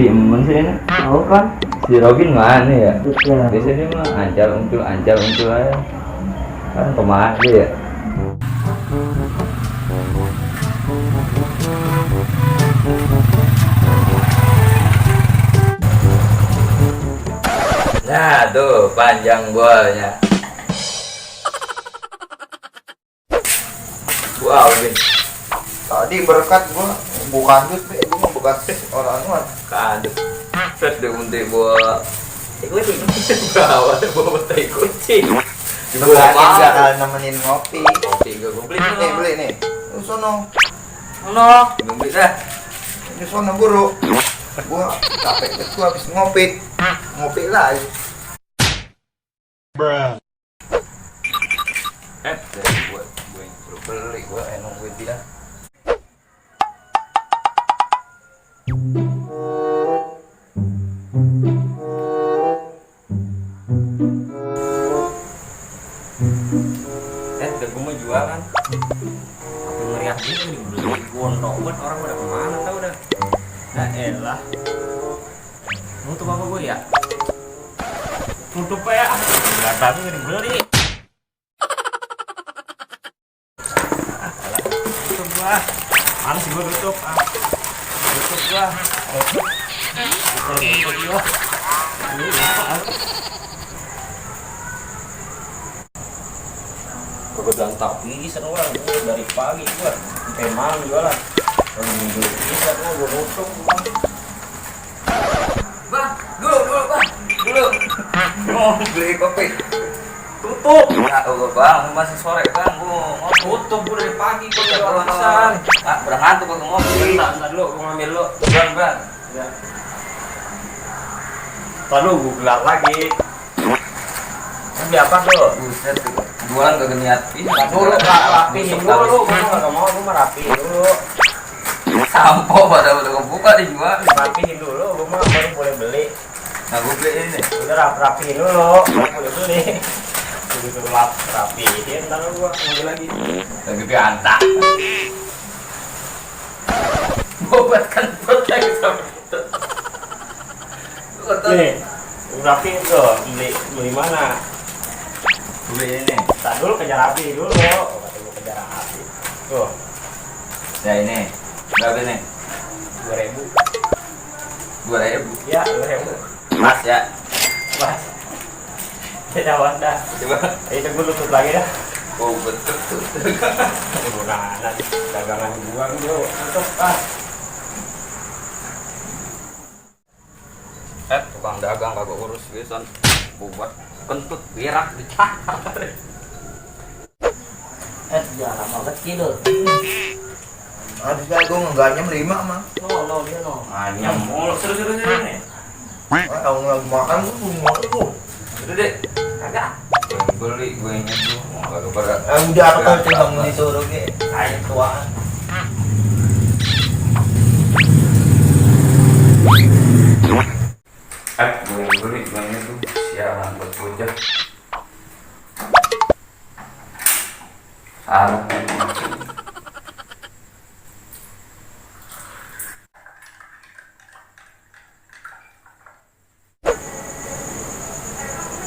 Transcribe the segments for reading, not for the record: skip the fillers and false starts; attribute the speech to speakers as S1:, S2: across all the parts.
S1: ngopi emang sih ini.
S2: Tahu kan?
S1: Si Robin mana ya?
S2: Betul.
S1: Biasanya dia mah ancal uncul aja. Kan pemain dia ya. Nah tuh panjang golnya. Wow, Bin.
S3: Tadi berkat gua bukan duit, gua mau bekas orang mah.
S1: Kadut. Set deh untuk bawa kucing. Bawa tai kucing.
S3: Berani gak nemenin ngopi.
S1: Kopi gue beli
S3: Nih beli nih. Lu sono.
S1: Gue beli dah.
S3: Ini sono buru. Gua capek banget gua habis ngopi. Ngopi lagi.
S1: Gue beli gue enak gue dia. Udah gue mau jualan. Aku ngeriak gitu nih, beli gondok buat orang udah kemana tau udah. Nah elah. Nutup apa gue ya? Tutup ya. Enggak tahu beli. Tutup gua. Mana sih gua tutup? Tutup gua. Tutup gua. Ini apa? Gua bilang tak bisa orang dari pagi gua sampai malam jualan. Kalau minggu bisa gua tutup gua. Bang, dulu bang. Dulu. Oh, beli kopi. Tutup. Ya Allah bang, masih sore bang. Gua mau tutup gua dari pagi gua udah alasan. Ah, berangkat gua ngopi. Bentar dulu, gua ngambil dulu. Bang. Ya. Lalu gua gelar lagi. Beli apa tuh? Buset tuh. Jualan gak niat. Dulu rapiin dulu. Gua enggak mau, gua mah rapiin dulu. Sampo pada udah kebuka dijual. Rapiin dulu, gua mah baru boleh beli. Nah, gue beli ini nih. Udah rapiin dulu, boleh beli. Begitu rapiin, ntar gua ngambil lagi. Lagi pianta. Buat kan perut lagi sama itu. Nih, rapiin tuh, beli mana? Beli ini. Ntar dulu kejar rapi dulu. Kata gua kejar rapi. Tuh. Ya ini, berapa nih? 2.000. 2.000? Ya, 2.000. Mas ya. Mas. Tidak dah. Coba. Ayo tunggu lutut lagi dah. Oh betul. Bukan dagangan gua dulu. Tutup ah. Tukang dagang kagak urus pisan. Buat kentut berak dicakar.
S2: Jangan lama kecil.
S3: Habis kali gua ngegarnya 5 mah.
S2: No, dia no.
S1: Anyam mulu seru-seru nih.
S3: Aku nggak makan tuh makan tuh.
S1: Udah deh. Kagak. Beli gue nya tuh. Enggak pada.
S3: Udah aku coba disuruh ke. Ayo tuaan.
S1: Gue beli gue nya tuh. Siaran buat bocah. Salah.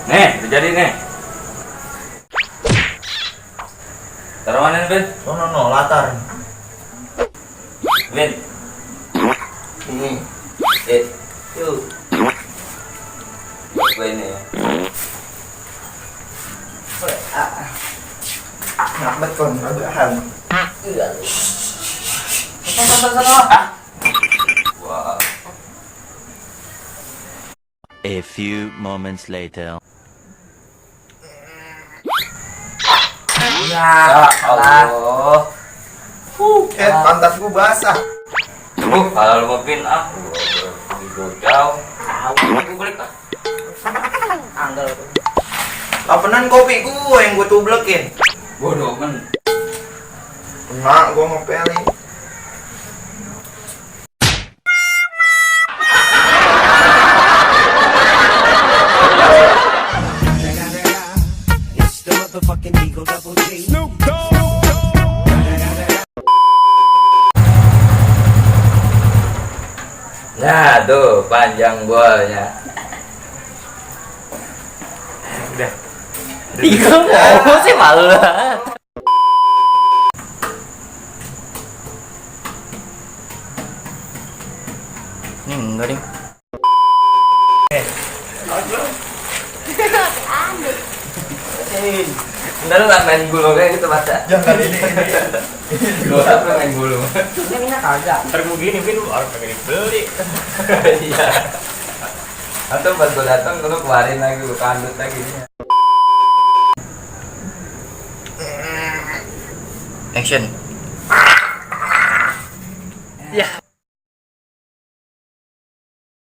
S1: Nih, udah jadi nih. Taruh mana nih, Ben?
S3: No, latar.
S1: Ben.
S3: Ini.
S1: Yuk. Gue ini ya.
S3: Nakbat kon, agahan.
S1: Wah.
S4: A few moments later.
S1: Ya Allah.
S3: Pantat gua basah.
S1: Kalau lu mau pin aku jauh. Aku balik ah.
S2: Anggal tuh.
S3: Kapanan kopi gua yang gua tublekin.
S1: Bodoh kan.
S3: Enak gua ngepelin.
S1: Ya tuh panjang golnya. Udah.
S2: Tiga mau sih malu lah. Nih enggak ding.
S1: Bentar lu nggak main gulung kayak gitu baca.
S3: Jangan ini.
S1: Gua tapi main gulung.
S2: Ini kagak.
S5: Ntar begini mungkin lu harus pengen beli.
S1: Iya. Atau pas gua datang lu keluarin lagi lu kandut lagi.
S2: Action. Ya.